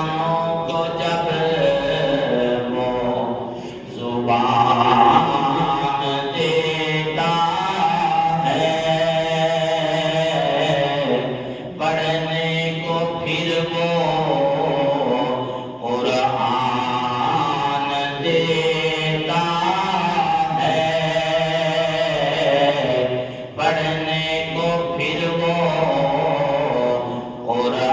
مسلمانوں کو جب وہ زبان دیتا ہے پڑھنے کو پھر وہ قرآن دیتا ہے پڑھنے کو پھر وہ قرآن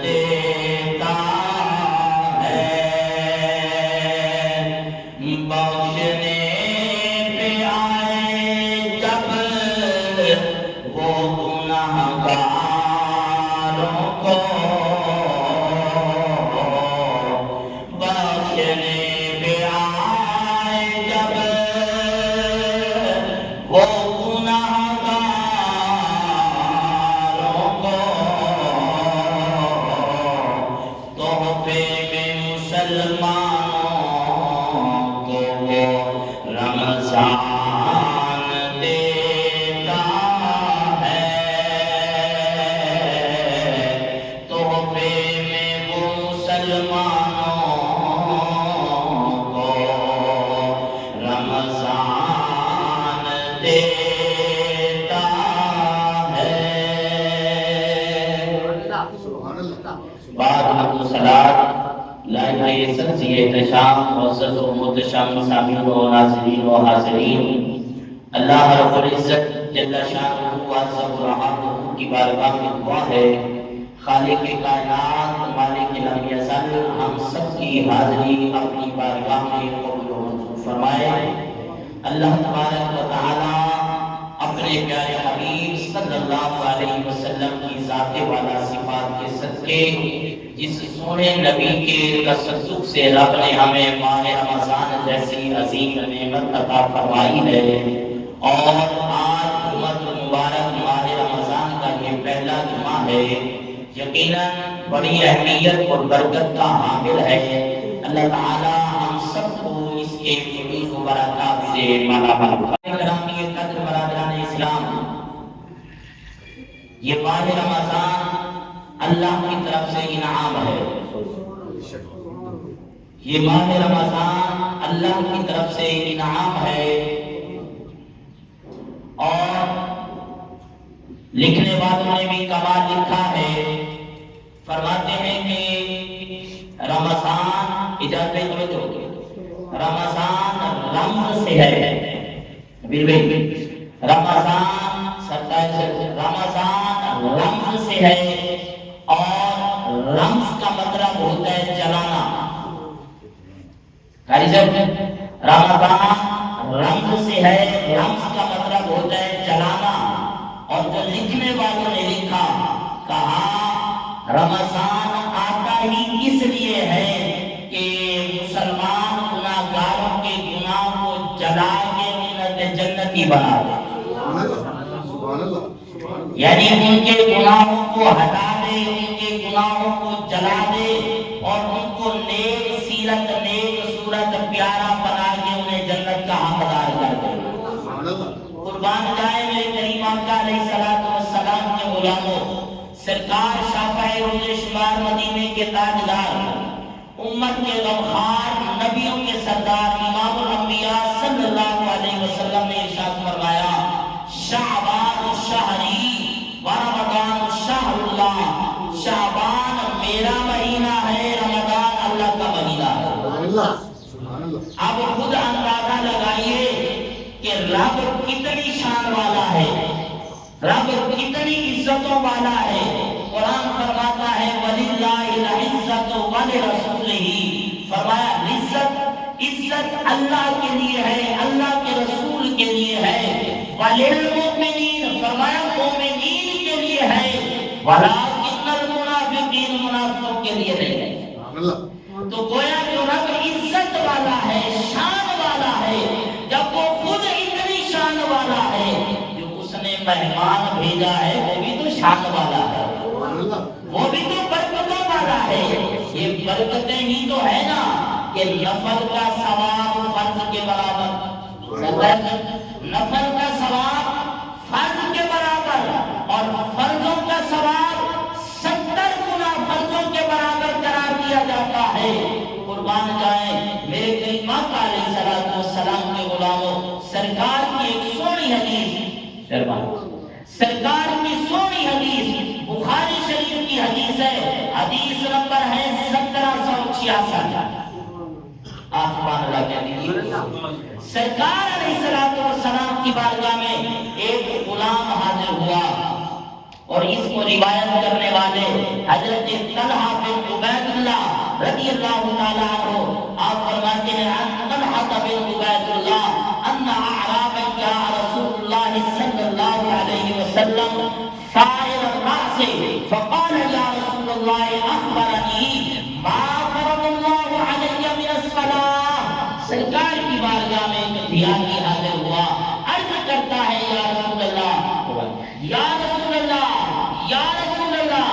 دیتا ہے بخشنے پہ آئے جب وہ گنہگاروں کو بخشنے پہ آئے جب وہ گنہگاروں کو تحفے میں مسلمانوں کو وہ رمضان دیتا ہے تحفے میں وہ مسلمانوں کو رمضان دیتا ہے بعد الصلاۃ لائحہ سبزی احتشام معزز و محتشم سامعین و ناظرین و حاضرین اللہ رب العزت جل شانہ وعز برہانہ کی بارگاہ میں دعا ہے خالق کائنات مالک لم یزل ہم سب کی حاضری اپنی بارگاہ میں قبول و منظور فرمائے اللہ تبارک و تعالی اپنے پیارے حبیب صلی اللہ علیہ وسلم کی ذات والا صفات کے صدقے جس سونے نبی کے تصدق سے رب نے ہمیں ماہ رمضان جیسی عظیم نعمت عطا فرمائی ہے اور آج جمعۃ المبارک ماہ رمضان کا یہ پہلا جمعہ ہے یقیناً بڑی اہمیت اور برکت کا حامل ہے اللہ تعالی ہم سب کو اس کے فضل و برکات سے مالا مال فرمائے گرامی قدر برادران اسلام یہ ماہ رمضان اللہ کی طرف سے انعام ہے یہ ماہ رمضان اللہ کی طرف سے انعام ہے اور لکھنے والوں نے بھی کمال لکھا ہے فرماتے ہیں کہ رمضان اجازت رمضان رمض سے ہے رمضان رمضان رمض سے ہے اور رمض کا مطلب ہوتا ہے جلانا رمضان رمض سے ہے رمض کا مطلب ہوتا ہے جلانا اور جو لکھنے والوں نے لکھا کہا رمضان آتا ہی اس لیے ہے کہ مسلمان گناہگاروں کے گناہ کو جلا کے انہیں جنتی بنا دے یعنی ان کے گناہوں کو ہٹا دے ان کے گناہوں کو جلا دے اور ان کو نیک سیرت نیک صورت پیارا بنا کے انہیں جنت کا حقدار کر دے قربان جائے میرے کریم آقا علیہ الصلوۃ والسلام کے غلاموں سرکار شافع روز شمار مدینے کے تاجدار امت کے غمخوار نبیوں کے سردار امام الانبیاء صلی اللہ علیہ وسلم نے ارشاد فرمایا شعبان شہری ورمضان شہر اللہ شعبان میرا مہینہ ہے رمضان اللہ کا مہینہ ہے اب خود اندازہ لگائیے کہ رب کتنی شان والا ہے رب کتنی عزتوں والا ہے قرآن فرماتا ہے وَلِلَّهِ الْعِزَّةُ وَلِرَسُولِهِ فرمایا عزت اللہ کے لیے ہے اللہ کے رسول کے لیے ہے وَلِلْمُؤْمِنِينَ فرمایا مومنین کے لیے ہے وَلَكِنَّ الْمُنَافِقِينَ منافقوں کے لیے نہیں ہے تو گویا جو رب عزت والا ہے شان والا ہے جب وہ خود اتنی شان والا ہے جو اس نے مہمان بھیجا ہے وہ بھی تو شان والا ہے وہ بھی تو برکتوں والا ہے یہ برکتیں ہی تو ہے نا کہ نفل کا ثواب فرض کے برابر نفل کا ثواب فرض کے برابر اور فرضوں کا ثواب 70 گنا قربان جائیں میرے کریم آقا علیہ الصلوۃ والسلام کے غلاموں، سرکار کی ایک سونی حدیث، سرکار کی سونی حدیث بخاری شریف کی حدیث ہے، حدیث نمبر ہے 1766۔ آپ سبحان اللہ کہہ دیجیے۔ سرکار علیہ الصلوۃ والسلام کی بارگاہ میں ایک غلام حاضر ہوا اور اس کو روایت کرنے والے حضرت طلحہ بن عبید اللہ رضی اللہ تعالیٰ عنہ، آپ فرماتے ہیں ان طلحہ بن عبید اللہ ان اعرابا جاء رسول اللہ صلی اللہ علیہ وسلم سائر الرأس فقال یا رسول اللہ اخبرنی ما فرض اللہ علی من الصلاۃ۔ سرکار کی بارگاہ میں ایک دیہاتی حاضر ہوا، عرض کرتا ہے یا رسول اللہ، یا رسول اللہ، یا رسول اللہ،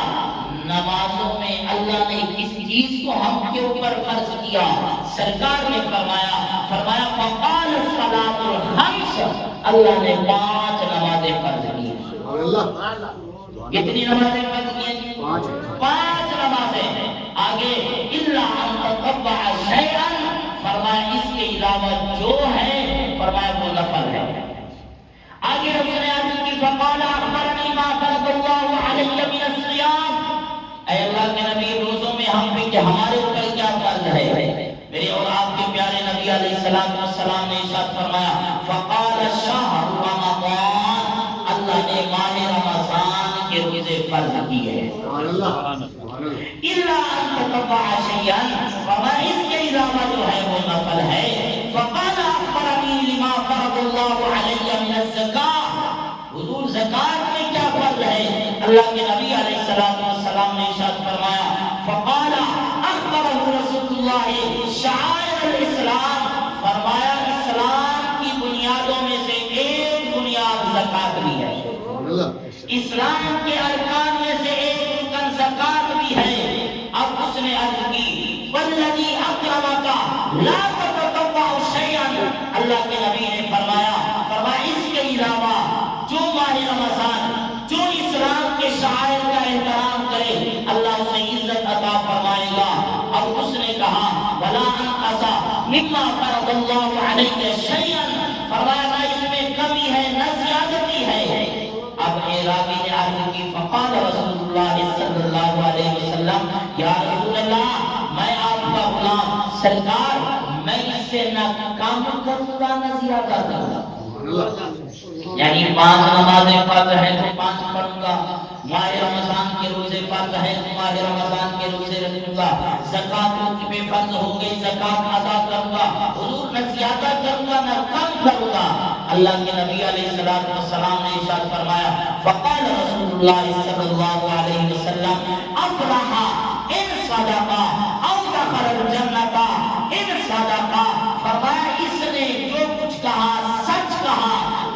نمازوں میں اللہ نے کس چیز کو ہم کے اوپر فرض کیا؟ سرکار نے فرمایا فقال الصلاۃ الخمس، اللہ نے 5 نمازیں فرض کی۔ کتنی نمازیں فرض کی؟ 5 نمازیں۔ آگے الا ان تطوع شیئا، فرمایا اس کے علاوہ جو ہے فرمایا وہ نفل ہے۔ آگے اس نے عرض کی فقال اخبرنی ما فرض اللہ علی من الصیام، اے اللہ کے نبی روزوں میں ہم پہ کہ ہمارے اوپر کیا فرض ہے؟ میرے اور آپ کے پیارے نبی علیہ السلام والسلام نے ارشاد فرمایا فقال شہر رمضان، اللہ نے ماہ رمضان کے روزے فرض کیے ہیں۔ الا ان تطوع شیئا، فرمایا اس کے علاوہ جو ہے وہ نفل ہے۔ فقال اخبرنی لما فرض اللہ علی من الزکاۃ، حضور زکات میں کیا فرض ہے؟ اللہ کے نبی علیہ السلام نے ارشاد فرمایا فقال اخبرہ رسول اللہ شعائر الاسلام، فرمایا اسلام کی بنیادوں میں سے ایک بنیاد زکات بھی ہے، اسلام کے ارکان میں سے ایک رکن زکات بھی ہے۔ اب اس نے عرض کی والذی اکرمک لا تتطوع شیئا، اللہ کے نبی نے فرمایا اس کے علاوہ جو ماہ رمضان، جو اسلام کے شعائر کا احترام کرے اللہ اسے عزت عطا فرمائے گا۔ اب اس نے کہا ولا انقص مما فرض اللہ علیہ شیئا، فرمایا نہ اس میں کمی ہے نہ زیادتی ہے۔ اب اعرابی نے عرض کی فقال رسول اللہ صلی اللہ علیہ وسلم یا رسول اللہ، میں آپ کا غلام، سرکار میں اس سے نہ کم کروں گا نہ زیادہ کروں گا، یعنی 5 نمازیں فرض ہیں تو 5 پڑھوں گا، ماہ رمضان کے روزے فرض ہیں تو ماہ رمضان کے روزے رکھوں گا، زکات مجھ پہ فرض ہو گئی زکات ادا کروں گا، حضور نہ زیادہ کروں گا نہ کم کروں گا۔ اللہ کے نبی علیہ السلام نے ارشاد فرمایا فقال رسول اللہ صلی اللہ علیہ وسلم افلح ان صدق او دخل الجنۃ ان صدق، فرمایا اس نے جو کچھ کہا سچ کہا،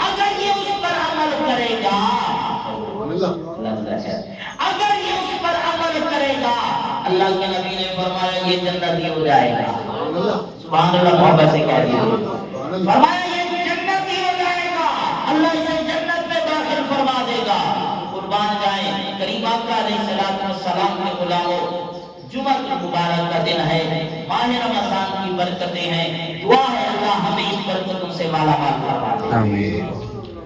اگر یہ اس پر عمل کرے گا، اگر یہ اس پر عمل کرے گا، اللہ کے نبی نے فرمایا یہ جنتی ہو جائے گا۔ سبحان اللہ، محبت سے کہہ دیا، فرمایا یہ جنتی ہو جائے گا، اللہ اسے جنت میں داخل فرما دے گا۔ قربان جائیں کریم آقا علیہ السلام کے غلاموں، جمعہ مبارک کا دن ہے، ماہ رمضان کی برکتیں ہیں، دعا ہے اللہ ہمیں اس برکتوں سے مالا مال فرما دے۔ آمین۔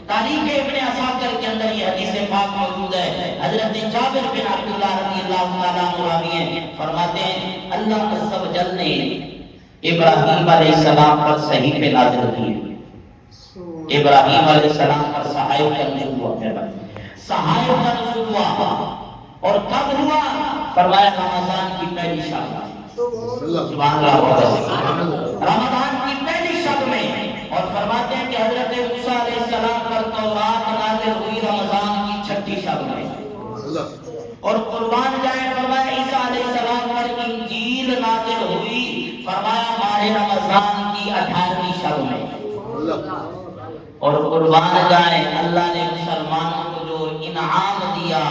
تاریخ ابن عساکر کے اندر یہ حدیث پاک موجود ہے، حضرت جابر بن عبداللہ رضی اللہ تعالیٰ عنہ راوی ہیں، فرماتے ہیں اللہ عز و جل نے ابراہیم علیہ السلام پر صحیفے نازل کیے، ابراہیم علیہ السلام پر صحائف کا نزول ہوا، صحائف کا نزول ہوا، اور کب ہوا؟ فرمایا رمضان کی پہلی شب، سبحان اللہ، رمضان کی پہلی شب میں، اور فرماتے ہیں کہ حضرت موسیٰ علیہ السلام پر تورات نازل ہوئی رمضان کی 6 شب میں، اور قربان جائیں فرمایا عیسیٰ علیہ السلام پر انجیل نازل ہوئی فرمایا ماہ رمضان کی 18ویں شب میں، اور قربان جائیں اللہ نے مسلمانوں کو جو انعام دیا،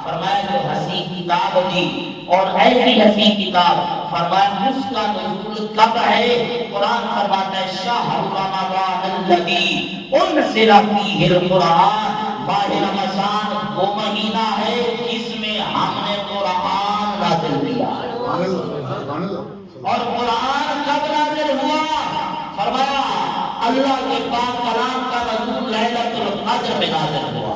فرمایا جو حسین کتاب دی، اور ایسی حسین کتاب فرمایا اس کا نزول کب ہے؟ قرآن فرماتا ہے شہر رمضان الذی انزل فیہ القرآن، ماہ رمضان وہ مہینہ ہے جس میں ہم نے قرآن نازل کیا۔ اور قرآن کب نازل ہوا؟ فرمایا اللہ کے پاک کلام کا نزول لیلۃ القدر میں نازل ہوا۔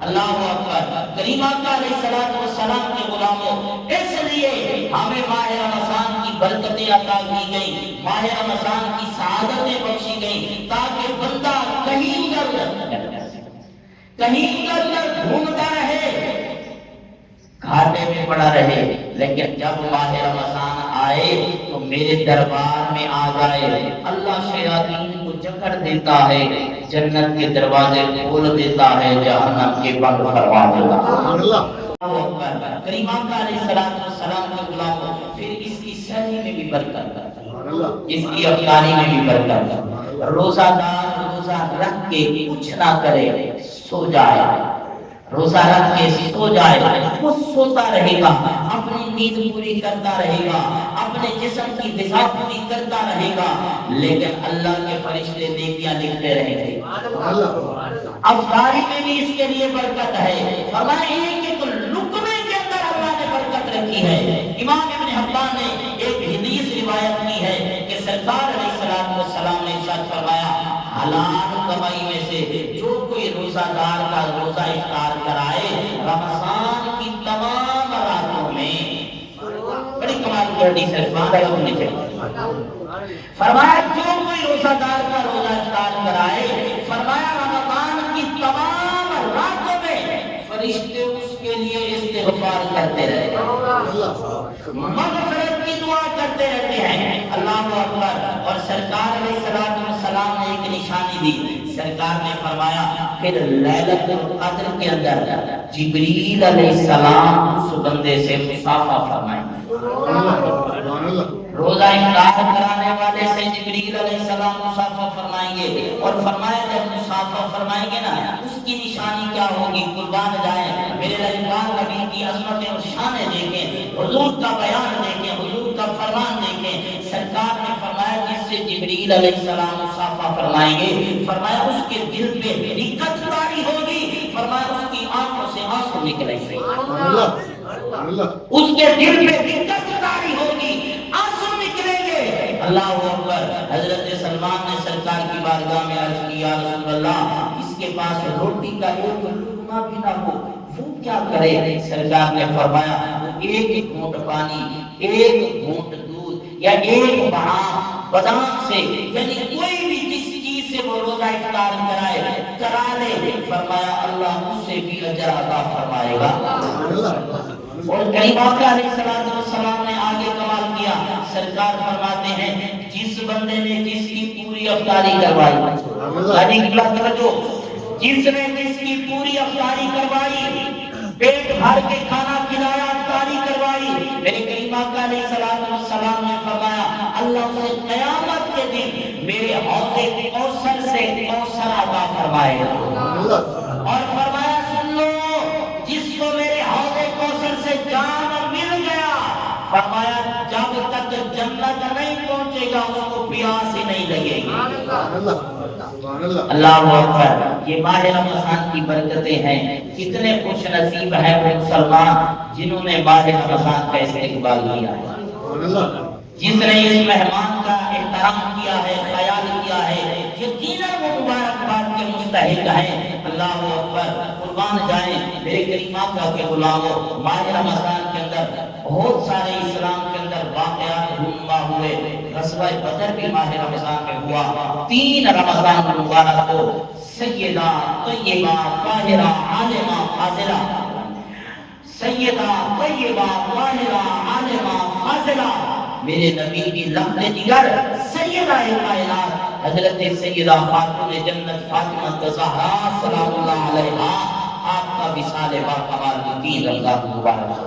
اللہ اکبر۔ کریم آقا علیہ الصلوۃ والسلام کے غلاموں، اس لیے ہمیں ماہ رمضان کی برکتیں عطا کی گئی، ماہ رمضان کی سعادتیں بخشی گئی، تاکہ بندہ کہیں در گھومتا رہے، گھاٹے میں پڑا رہے، لیکن جب ماہ رمضان آئے تو میرے دربار میں آ جائے۔ اللہ شیاطین کو جکڑ دیتا ہے، جنت کے دروازے کھول دیتا ہے، جہنم کے بند کروا دیتا ہے۔ کریم آقا علیہ السلام کے غلاموں، پھر اس کی سحری میں بھی برکت، اس کی افطاری میں بھی برکت۔ روزہ دار روزہ رکھ کے کچھ نہ کرے، سو جائے، روزہ رکھ کے سو جائے، وہ سوتا رہے گا، اپنی نیند پوری کرتا رہے گا، اپنے جسم کی غذا پوری کرتا رہے گا، لیکن اللہ کے فرشتے نیکیاں لکھتے رہیں گے۔ افطاری میں بھی اس کے لیے برکت ہے۔ فرمایا ایک لقمے کے اندر اللہ نے برکت رکھی ہے۔ امام ابن حبان نے ایک حدیث روایت کی ہے کہ سرکار علیہ السلام نے ارشاد فرمایا، حلال کمائی میں سے جو کوئی روزہ دار کا روزہ افطار کرائے رمضان کی تمام راتوں میں، بڑی کمال کی حدیث ہے، فرمایا جو کوئی روزہ دار کا روزہ افطار کرائے، فرمایا رمضان کی تمام راتوں میں فرشتے اس کے لیے استغفار کرتے رہتے ہیں، مغفرت کی دعا کرتے رہتے ہیں۔ اللہ اکبر۔ اور سرکار علیہ السلام نے ایک نشانی دی، سرکار نے فرمایا پھر لیلۃ القدر کے اندر جبریل علیہ السلام اس بندے سے مصافحہ فرمائیں گے۔ روزہ افطار کرانے والے سے جبریل علیہ السلام مصافحہ فرمائیں گے، اور فرمایا جب مصافحہ فرمائیں گے نا، اس کی نشانی کیا ہوگی؟ قربان جائیں، میرے رضوان نبی کی عظمتیں اور شانیں دیکھیں، حضور کا بیان دیکھیں، حضور کا فرمان دیکھیں۔ سرکار نے فرمایا جس سے جبریل علیہ السلام مصافحہ فرمائیں گے، فرمایا اس کے دل پہ رقت طاری ہوگی، فرمایا اس کی آنکھوں سے آنسو نکلیں گے، اس کے دل پہ رقت طاری ہوگی، آنسو نکلیں گے۔ اللہ اکبر۔ حضرت سلمان نے سرکار کی بارگاہ میں عرض کیا، رسول اللہ اس کے پاس روٹی کا ایک لقمہ بھی نہ ہو، وہ کیا کرے؟ سرکار نے فرمایا ایک گھونٹ پانی، ایک گھونٹ دودھ، یا ایک بادام سے، یعنی کوئی بھی جس چیز سے وہ روزہ افطار کرا لے، فرمایا اللہ اس سے بھی اجر عطا فرمائے گا۔ اور کریم آقا علیہ السلام نے آگے کمال کیا، سرکار فرماتے ہیں جس بندے نے جس کی پوری افطاری کروائی، جس نے جس کی پوری افطاری کروائی، پیٹ بھر کے کھانا کھلایا، افطاری کروائی، میرے کریم آقا علیہ السلام نے فرمایا اللہ اسے قیامت کے دن میرے حوض کوثر سے کوثر عطا فرمائے گا۔ اور فرمایا سن لو، جس کو میرے حوض کوثر سے جام مل گیا، فرمایا جب تک جنت نہیں پہنچے گا اس کو پیاس ہی نہیں لگے گی۔ اللہ اکبر۔ یہ ماہ رمضان کی برکتیں ہیں، کتنے خوش نصیب ہیں وہ مسلمان جنہوں نے ماہ رمضان کا استقبال کیا ہے، جس نے اس مہمان کا احترام کیا ہے، خیال کیا ہے، یقیناً وہ مبارکباد کے مستحق ہیں۔ اللہ اکبر۔ قربان جائیں میرے کریم آقا کے غلاموں، ماہ رمضان کے اندر بہت سارے اسلام کے اندر واقعات رونما ہوئے۔ غزوہ بدر بھی ماہ رمضان میں ہوا۔ 3 رمضان مبارک کو سیدہ طیبہ طاہرہ عالمہ فاضلہ، سیدہ طیبہ طاہرہ عالمہ فاضلہ، میرے نبی کی لحظ جگر سیدہ کائنات حضرت سیدہ خاتون جنت فاطمہ زہرا سلام اللہ علیہا، آپ کا وصال با کمال 3 رمضان مبارک۔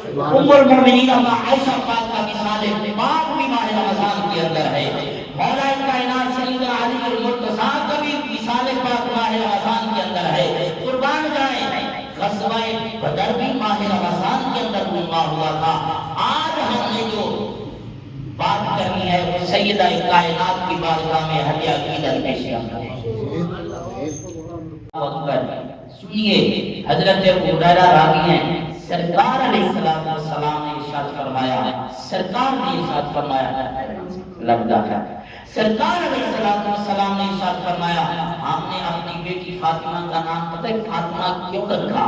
ام المؤمنین عائشہ پاک کا وصال پاک بھی ماہ رمضان کے اندر ہے۔ مولا کائنات سیدنا علی المرتضیٰ کا بھی وصال پاک ماہ رمضان کے اندر ہے۔ قربان جائیں غزوہ بدر بھی ماہ رمضان کے اندر رونما ہوا تھا۔ آج ہم نے جو بات کرنی ہے وہ سیدہ کائنات کی بارگاہ میں ہدیہ عقیدت پیش کرنا ہے۔ سنیے حضرت ابو ہریرہ راوی ہیں، سرکار علیہ السلام نے ارشاد فرمایا سرکار نے ارشاد فرمایا لگتا ہے سرکار علیہ السلام نے ارشاد فرمایا ہم نے اپنی بیٹی فاطمہ کا نام پتہ ہے فاطمہ کیوں رکھا؟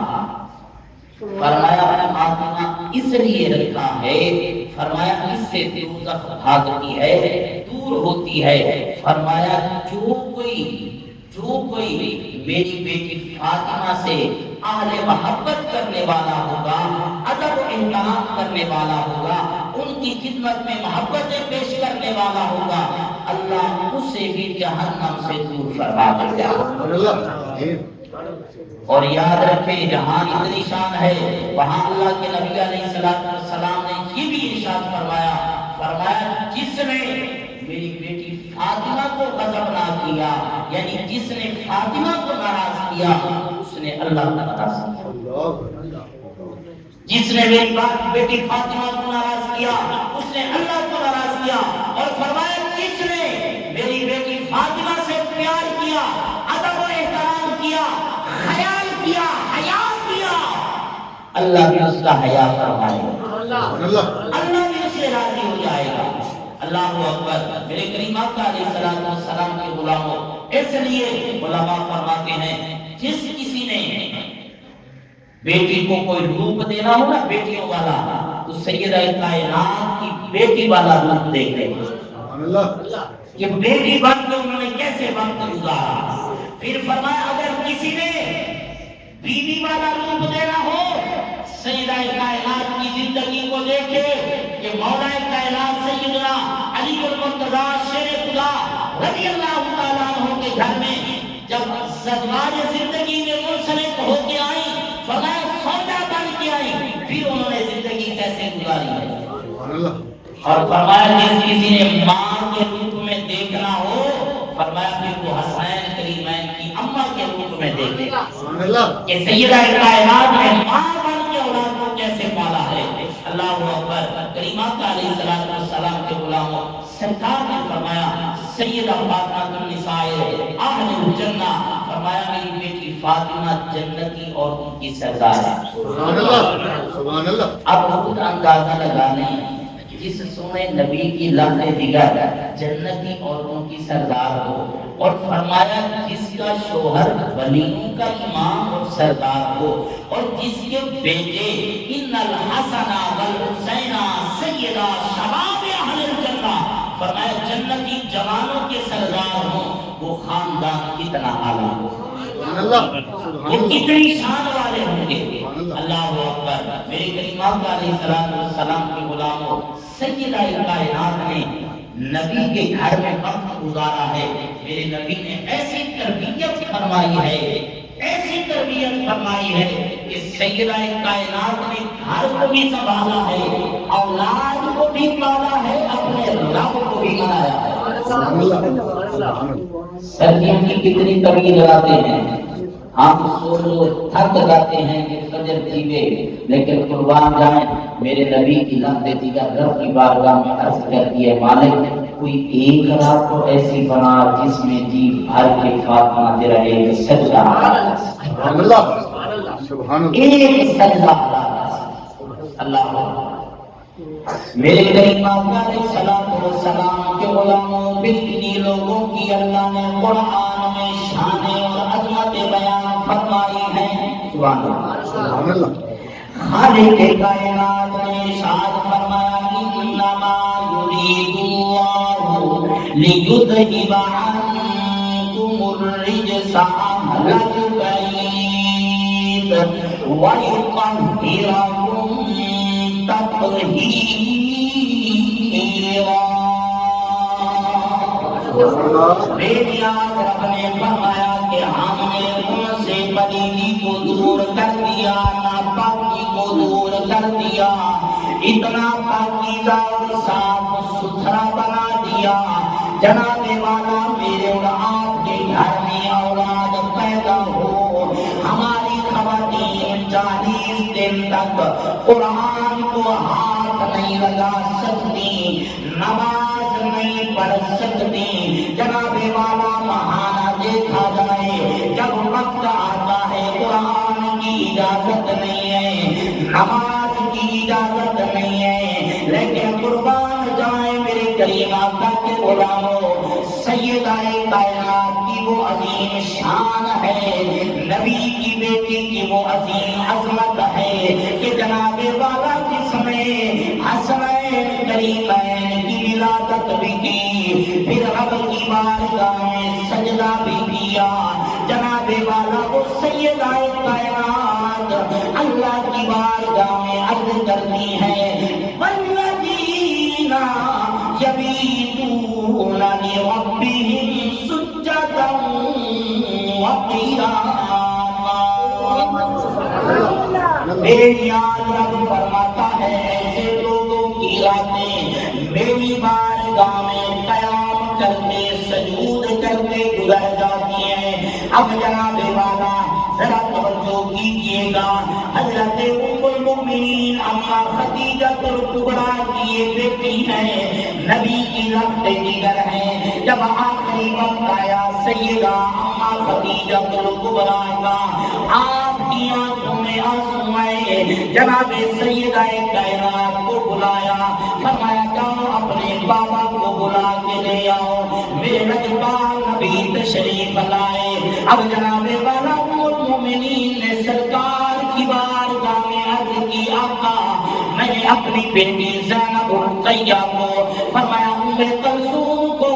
فرمایا فاطمہ اس لیے رکھا ہے، فرمایا اس سے دوزخ بھاگتی ہے، دور ہوتی ہے، فرمایا جو کوئی میری بیٹی فاطمہ سے اہل محبت کرنے والا ہوگا، ادب و احترام کرنے والا ہوگا، ان کی خدمت میں محبتیں پیش کرنے والا ہوگا، اللہ اسے بھی جہنم سے دور فرما دے گا۔ اور یاد رکھیں جہاں اتنی شان ہے وہاں اللہ کے نبی علیہ السلام نے یہ بھی ارشاد فرمایا جس نے میری بیٹی فاطمہ کو غضب نہ کیا، یعنی جس نے فاطمہ کو ناراض کیا اس نے اللہ کو ناراض کیا، جس نے میری بیٹی فاطمہ کو ناراض کیا اس نے اللہ کو ناراض کیا، اور فرمایا جس نے میری بیٹی فاطمہ سے پیار کیا، ادب و احترام کیا، خیال کیا، حیا کیا، اللہ بھی اس کا حیا فرمائے گا، اللہ بھی اس سے راضی ہو جائے گا۔ اللہ اکبر۔ میرے کریم آقا علیہ السلام کے غلاموں، اس لیے علماء فرماتے ہیں جس کسی نے بیٹی کو کوئی روپ دینا ہو نا بیٹیوں والا، تو سیدہ کائنات کی بیٹی والا روپ دیکھ لے کہ بیٹی بن کے انہوں نے کیسے وقت گزارا۔ پھر فرمایا اگر کسی نے بیوی والا روپ دینا ہو، سیدہ کائنات کی زندگی کو دیکھے کہ مولا کائنات سیدنا علی المرتضیٰ شیر خدا رضی اللہ تعالیٰ عنہ کے گھر میں جب ازواج زندگی میں منسلک ہو کے آئی، فرمایا سودا بن کے آئی، پھر انہوں نے زندگی کیسے گزاری ہے۔ اور فرمایا جس کسی نے ماں کے روپ میں دیکھنا ہو، فرمایا پھر وہ حسین کریمین کی اماں کے روپ میں دیکھے کہ سیدہ کائنات نے ماں بن کے اولاد کو کیسے پالا ہے۔ اللہ اکبر۔ کریم آقا علیہ السلام کے غلاموں، سرکار نے فرمایا سیدہ فاطمہ النساء اہل الجنہ، فرمایا میری بیٹی فاطمہ جنتی اور ان کی سردار ہے۔ سبحان اللہ سبحان اللہ۔ اب خود اندازہ لگا لیں جس سونے نبی کی لفظ دیگر جنتی عورتوں کی سردار ہو، اور فرمایا جس کا شوہر ولیوں کا امام اور سردار ہو، اور جس کے بیٹے ان الحسن والحسین سیدہ شباب اہل الجنہ، فرمایا جنتی جوانوں کے سردار ہوں، وہ خاندان کتنا اعلیٰ ہو، وہ کتنی شان والے ہوں گے۔ اللہ اکبر۔ میرے کریم آقا علیہ السلام کے غلاموں، سیدہ کائنات نے نبی کے گھر میں وقت گزارا ہے، میرے نبی نے ایسی تربیت فرمائی ہے، ایسی تربیت فرمائی ہے کہ سیدہ کائنات نے گھر کو بھی سنبھالا ہے، اولاد کو بھی پالا ہے، اپنے رب کو بھی منایا ہے۔ سردیوں کی کتنی طویل راتیں ہیں، ہم سو تھک جاتے ہیں کہ فجر جیوے، لیکن قربان جائیں میرے نبی کی لمبے دیگر رب کی بارگاہ میں عرض کرتی ہے مالک کوئی ایک رات تو ایسی بنا جس میں جی بھر کے فاطمہ دے رہے سجدہ سبحان اللہ سبحان اللہ، ایک سجدہ اللہ۔ میرے کریم آقا علیہ السلام کے غلاموں، کتنی لوگوں کی اللہ نے قرآن میں شان اور عظمت بیان فرمائی ہے۔ سبحان اللہ۔ خالق کائنات نے ارشاد فرمایا انما یرید اللہ لیذھب عنکم الرجس اہل البیت ویطہرکم تطہیرا۔ میری آج رب نے فرمایا کہ ہم نے ان سے پلیدی کو دور کر دیا، ناپاکی کو دور کر دیا، اتنا پاکیزہ اور صاف ستھرا بنا دیا۔ جناب والا میرے اور آپ کے گھر میں اولاد پیدا ہو، ہماری خواتین 40 دن تک قرآن کو ہاتھ نہیں لگا سکتی، نماز نہیں پڑھ سکتی۔ جناب والا بہانہ دیکھا جائے، جب وقت آتا ہے قرآن کی اجازت نہیں ہے، نماز کی اجازت نہیں ہے، لیکن قربان جائیں میرے کریم آقا کے غلاموں، سیدہ کائنات کی وہ عظیم شان ہے، نبی کی بیٹی کی وہ عظیم عظمت ہے کہ جناب والا جس میں حسنین کریمین کی ولادت بھی کی، پھر رب کی بارگاہ میں سجدہ بھی کیا، جناب والا وہ سیدہ کائنات اللہ کی بارگاہ میں عرض کرتی ہے، والذین یبیتون لربہم سجدا وقیاما۔ میرے یاد رب فرماتا ہے ایسے لوگوں کی راتیں میری بارگاہ میں قیام کرتے سجود کرتے گزر جاتی ہیں۔ اب جناب والا ذرا توجہ کیجیے گا، حضرت ام المؤمنین اما خدیجہ کبریٰ کی یہ بیٹی ہے، نبی کی رفت جگر ہے۔ جب آخری وقت آیا سیدہ اما خدیجہ کبریٰ کا، آپ کی آنکھوں میں آنسو آئے، جناب سیدہ کائنات کو بلایا، فرمایا جاؤ اپنے بابا کو بلا کے لے آؤ، میرے لجپال نبی تشریف لائے۔ اب جناب والا ام المؤمنین نے سرکار کی بارگاہ میں عرض کی، آقا میں نے اپنی بیٹی زینب رقیہ کو، فرمایا ام کلثوم کو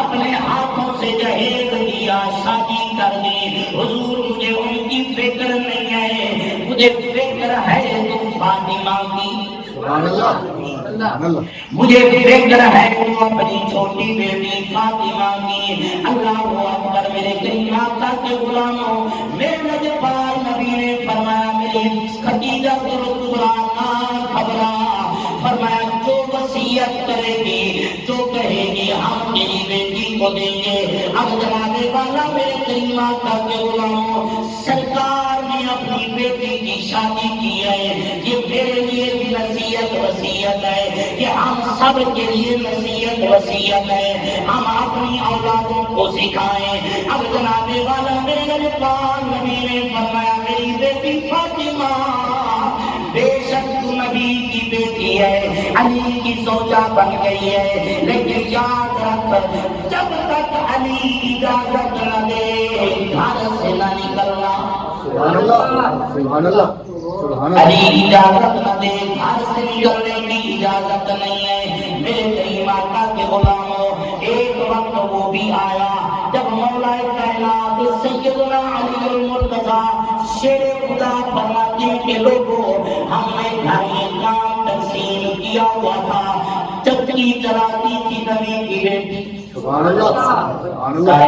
اپنے ہاتھوں سے جہیز دیا، شادی کر دی، حضور مجھے ان کی فکر نہیں ہے، مجھے فکر ہے تو فاطمہ کی، مجھے فکر ہے وہ اپنی چھوٹی بیٹی فاطمہ کی۔ اللہ اکبر میرے کریم آقا کے غلاموں، میرے لجپال نبی نے فرمایا میری خدیجہ کبریٰ نہ گھبرا، فرمایا جو وصیت کرے گی جو کہے گی ہم تیری بیٹی کو دیں گے۔ اب جناب والا میرے کریم آقا کے غلاموں، سرکار نے اپنی بیٹی کی شادی کی ہے، یہ میرے لیے بھی نصیحت وصیت ہے، کہ ہم سب کے لیے نصیحت وصیت ہے، ہم اپنی اولادوں کو سکھائیں۔ اب جناب والا میرے لجپال نبی نے فرمایا میری بیٹی فاطمہ بے شک تو نبی کی بیٹی ہے، علی کی زوجہ بن گئی ہے، لیکن یاد رکھ جب تک علی اجازت نہ دے گھر سے نہ نکلنا۔ سبحان اللہ سبحان اللہ، علی اجازت نہ دے گھر سے نکلنے کی اجازت نہیں ہے۔ میرے کریم آقا کے غلاموں، ایک وقت وہ بھی آیا جب مولا کائنات سیدنا علی المرتضیٰ شیر خدا فرماتے ہیں کہ لوگوں ہم نے گھر میں کام تقسیم کیا ہوا تھا، چکی چلاتی تھی نبی کی بیٹی، سبحان اللہ سبحان اللہ،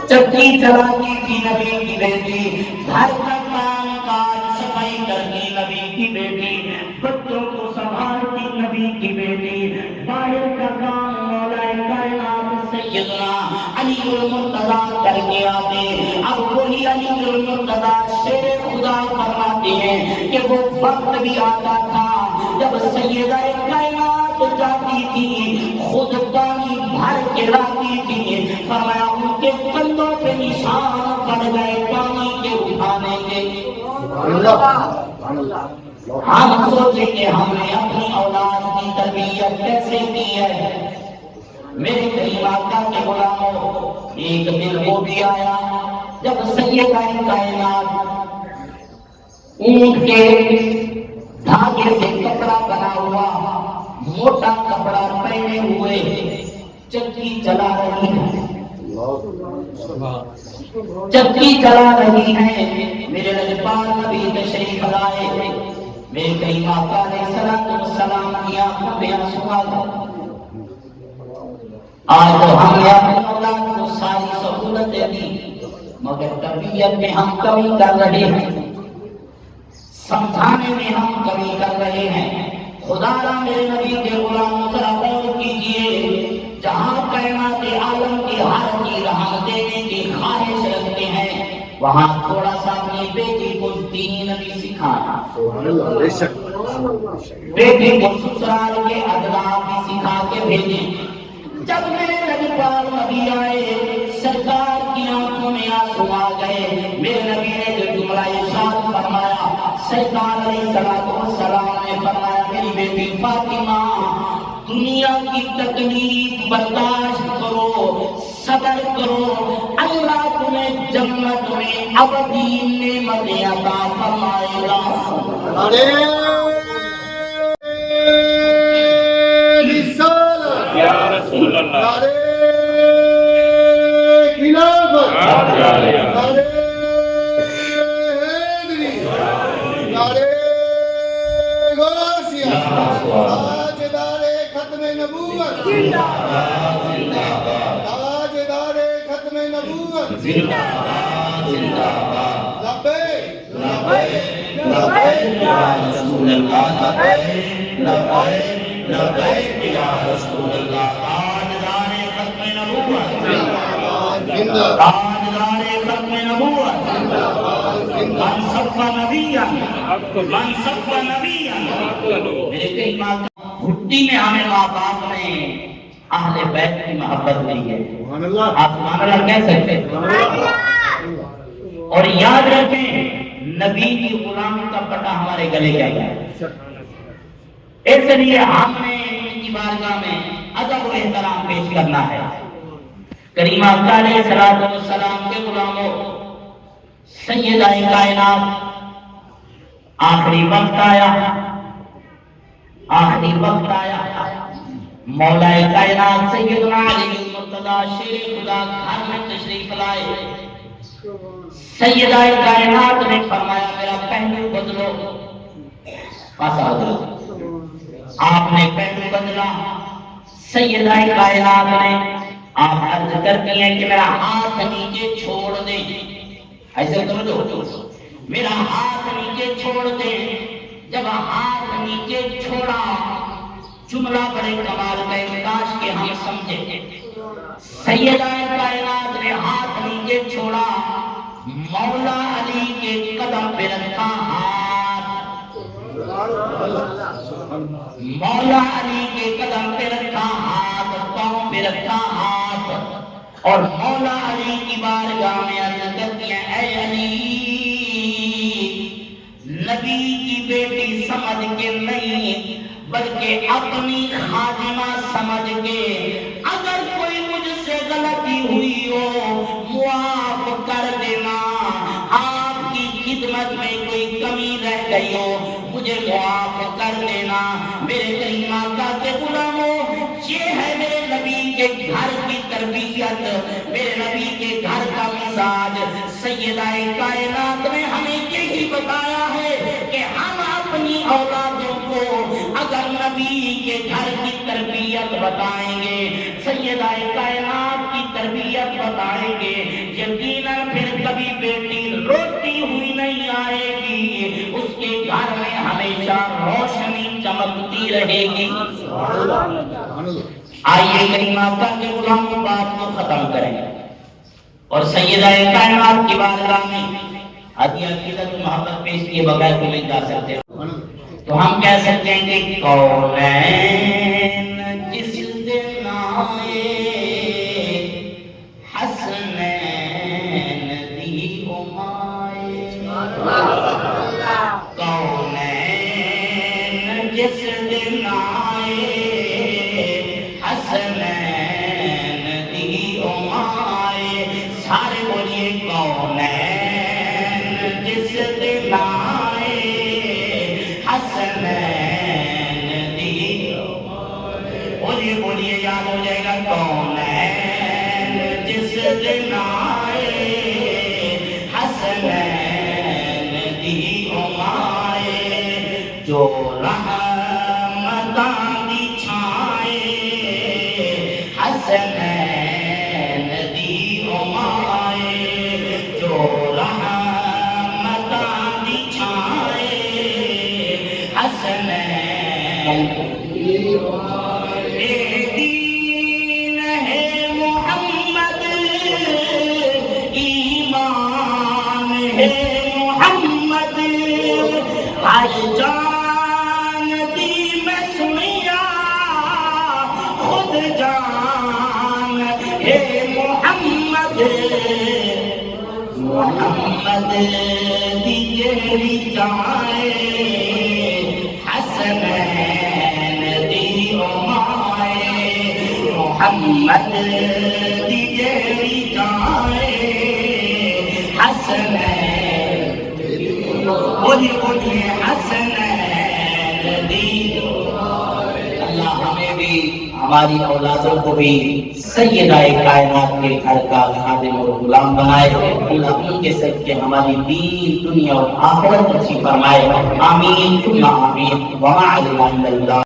چکی چلاتی تھی نبی کی بیٹی، گھر کا کام کاج صفائی کرتی نبی کی بیٹی، بچوں کو سنبھالتی نبی کی بیٹی، باہر کا کام مولا کائنات سیدنا علی المرتضیٰ کر کے آتے۔ اب وہی علی المرتضیٰ شیر خدا فرماتے ہیں کہ وہ وقت بھی آتا تھا جب سیدہ کائنات جاتی تھی خود پانی بھر کے لاتی تھی، فرمایا ان کے کندھوں پہ نشان پڑ گئے پانی کے اٹھانے کے۔ ہم سوچیں کہ ہم نے اپنی اولاد کی تربیت کیسے کی ہے۔ میرے کریم آقا کے غلاموں، ایک دن وہ بھی آیا جب سیدہ کائنات اونٹ کے دھاگے سے کپڑا بنا ہوا موٹا کپڑا پہنے ہوئے چکی چلا رہی ہے، چکی چلا رہی ہے۔ میرے لجپال نبی تشریف لائے، میرے کریم آقا علیہ السلام کی آنکھوں پہ آنسو آ گئے۔ آج تو ہم نے اپنی اولاد کو ساری سہولتیں دی، مگر تربیت میں ہم کمی کر رہے ہیں، سمجھانے میں ہم کمی کر رہے ہیں۔ خدا را میرے نبی کے غلام ذرا غور کیجئے، جہاں کائنات عالم کی ہر چیز ہم دینے کی خواہش رکھتے ہیں، وہاں تھوڑا سا اپنی بیٹی کو دین بھی سکھانا، بیٹی کو سسرال کے آداب بھی سکھا کے بھیجیں۔ جب میرے لجپال نبی آئے، سرکار کی آنکھوں میں آنسو آ گئے۔ میرے نبی نے جو جملہ ارشاد فرمایا، سرکار علیہ السلام نے فرمایا میری فاطمہ دنیا کی تکلیف برداشت کرو، صبر کرو، اللہ تمہیں جنت میں ابدی نعمتیں عطا فرمائے گا۔ نعرے رسالت، یا رسول اللہ، نعرے خلافت، نعرے حیدری، نعرے غوثیہ، تاجدار ختم نبوت، تاجدار ختم نبوت، لبیک لبیک لبیک یا رسول اللہ، لبیک لبیک لبیک یا رسول اللہ، تاجدار ختم نبوت، زندہ تاجدار ختم نبوت، من سب نبیا، من سب نبیا۔ میرے کئی ماں گھٹی میں ہمیں ماں باپ نے اہل بیت کی محبت دی ہے، سبحان اللہ، آپ سبحان اللہ کہہ سکتے ہیں۔ اور یاد رکھیں نبی کی غلامی کا پٹا ہمارے گلے کیا ہے، اس لیے ہم نے ان کی بارگاہ میں ادب و احترام پیش کرنا ہے۔ کریمہ علیہ الصلوۃ والسلام کے غلاموں، سیدہ کائنات، آخری وقت آیا، آخری وقت آیا، مولا کائنات سیدنا علی المرتضی شیر خدا گھر میں تشریف لائے۔ سیدہ کائنات نے فرمایا میرا پہلو بدلو، پاسا بدلو، آپ نے پہلو بدلا۔ سیدہ کائنات نے آپ عرض کرتی ہیں کہ میرا ہاتھ نیچے چھوڑ دیں، ایسے سمجھو، میرا ہاتھ نیچے چھوڑ دیں۔ جب ہاتھ نیچے چھوڑا، جملہ بڑے کمال کا کاش کہ ہم سمجھے۔ سیدہ کائنات نے ہاتھ نیچے چھوڑا، مولا علی کے قدم پہ رکھا ہاتھ، مولا علی کے قدم پہ رکھا ہاتھ، پاؤں پہ رکھا ہاتھ، اور مولا علی کی بارگاہ میں عرض کرتی ہیں اے علی، نبی کی بیٹی سمجھ کے نہیں بلکہ اپنی خادمہ سمجھ کے، اگر کوئی مجھ سے غلطی ہوئی ہو معاف کر دینا، آپ کی خدمت میں کوئی کمی رہ گئی ہو مجھے معاف کر دینا۔ میرے کریم آقا کے غلاموں، یہ ہے میرے نبی کے گھر کی تربیت، میرے نبی کے گھر کا مزاج۔ سیدہ کائنات نے ہمیں یہی بتایا ہے کہ ہم اپنی اولادوں کو اگر نبی کے گھر کی تربیت بتائیں گے، سیدہ کائنات کی تربیت بتائیں گے، یقیناً پھر کبھی بیٹی روتی ہوئی نہیں آئے گی، اس کے گھر میں ہمیشہ روشنی چمکتی رہے گی۔ آئیے کریم آقا کے غلام بات کو ختم کریں اور سیدہ کائنات کی بارگاہ میں ہدیہ عقیدت و محبت پیش کیے بغیر تو نہیں جا سکتے۔ تو ہم کہہ سکتے ہیں کہ کونین جس دن آئے حسنین دی ہمائے، کونین جس دن آئے حسنین دی ہمائے، سارے بولیے کونین جس دن آئے حسنین دی ہمائے، بولیے بولیے یاد ہو جائے گا، کونین جس دن آئے حسنین دی ہمائے، جو رحمتاں دی چھائے حسنین دی ہمائے، جو رحمتاں دی چھائے حسنین دی ہمائے۔ دین ہے محمد، ایمان ہے محمد، ہر جان دی میں سنیا خود جان ہے محمد، محمد دی جیڑی جائے حسنین محمد دی جیڑی جائے حسن بولیے حسن دی اللہ ہمیں بھی ہماری اولادوں کو بھی سیدہ کائنات کے گھر کا خادم اور غلام بنائے اللہ ان کے صدقے ہماری دین دنیا اور آخرت اچھی فرمائے آمین ثم آمین وما علینا الا اللہ